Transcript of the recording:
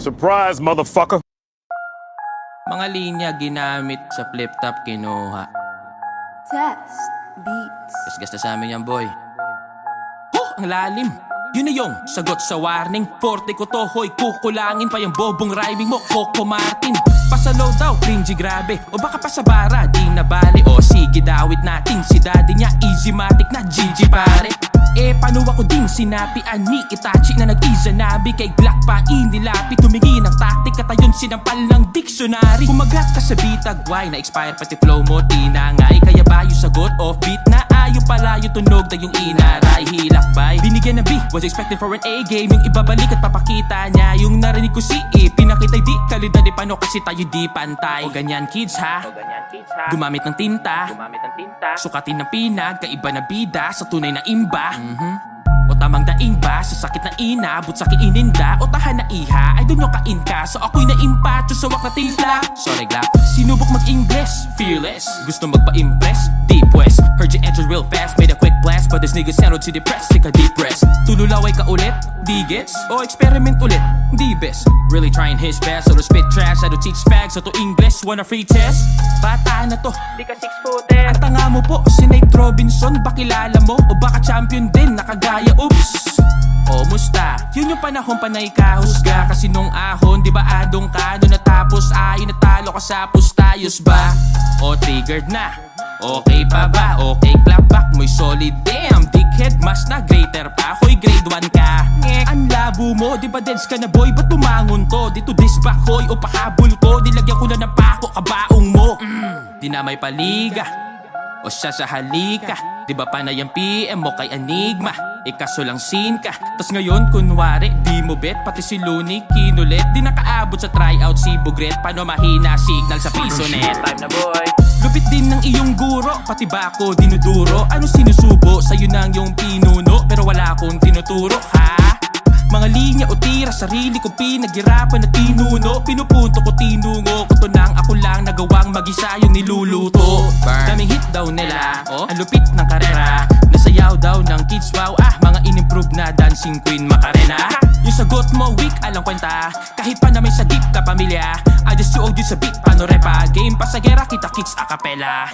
Surprise, motherfucker! Mga linya ginamit sa flip-top kinuha. Test beats. Gasgas na sa amin yan, boy. Oh, ang lalim! Yun na yung sagot sa warning. Forte ko to, hoy, kukulangin pa yung bobong rhyming mo, Coco Martin. Pasalaw daw, cringy grabe. O baka pa sa bara, di na bali. O sige, dawit natin. Si daddy niya, easy matic na GG pare. Eh, paano ako din sinapian ni Itachi na nag-izanabi kay Glock pa inilapi. Tumingin ang taktik at ayun sinampal ng dictionary. Kumagat ka sa bitag, why na-expire pati flow mo tinangay. Kaya ba yung sagot off-beat na ayo pala yung tunog na yung inaray hilakbay. Binigyan ng B, was expecting for an A game. Yung ibabalik at papakita niya yung narinig ko si E. Pinakita'y di kalidad di paano kasi tayo di pantay. O ganyan kids ha, gumamit ng tinta, sukatin ng pinag, kaiba na bida sa tunay na imba. O tamang daing ba sa sakit na inabot sa kiininda. O tahan na iha, ay dun yung kain ka. So ako'y naimpacho sa wak na timpla. Sorry Glock, sinubok mag-Ingles, fearless, gusto magpa-impress, deep west. Heard you entered real fast, made a quick blast, but this nigga sounded too depressed, take a deep rest. Tululaway ka ulit, di gets? O experiment ulit, di best. Really trying his best, so to spit trash, I do teach fags, so to English, wanna free test? Bata na to, Di ka 6-footer. ang tanga mo po, si Nate Robinson, ba kilala mo? O baka champion din, nakagaya, oops. O musta? Yun yung panahon panay kahusga. Kasi nung ahon, di ba adong ka? Nung natapos ay natalo ka sa pustayos ba? O triggered na? Okay pa ba? Okay clap back mo'y solid. Damn, dickhead, mas na greater pa. Hoy, grade 1 ka. Ngek, ang labo mo, di ba deads ka na boy? Ba't bumangon to? Dito disback hoy o pahabol ko. Dilagyan ko na ng pako, kabaong mo. Di na may paliga o siya sa halika. Di ba panay ang PM mo kay Enigma? Ikaso lang scene ka. Tas ngayon kunwari di mo bet. Pati si Looney kinulit. Di nakaabot sa tryout si Bugret. Paano mahina signal sa PisoNet? Time na boy. Lupit din ng iyong guro. Pati ba ako dinuduro? Ano sinusubo? Sa'yo nang yung pinuno. Pero wala akong tinuturo ha. Mga linya o tira, sarili ko pinaghirapan na tinuno. Pinupunto ko, tinungo ko to nang ako lang nagawang mag-isa yung niluluto. Daming hit daw nila, ang lupit ng karera. Nasayaw daw ng kids, wow, mga in-improve na dancing queen Macarena. Yung sagot mo weak, alang kwenta. Kahit pa na may sagip ka pamilya, I just 2 sa beat, paano repa. Game pa sa gera, kita kicks a cappella.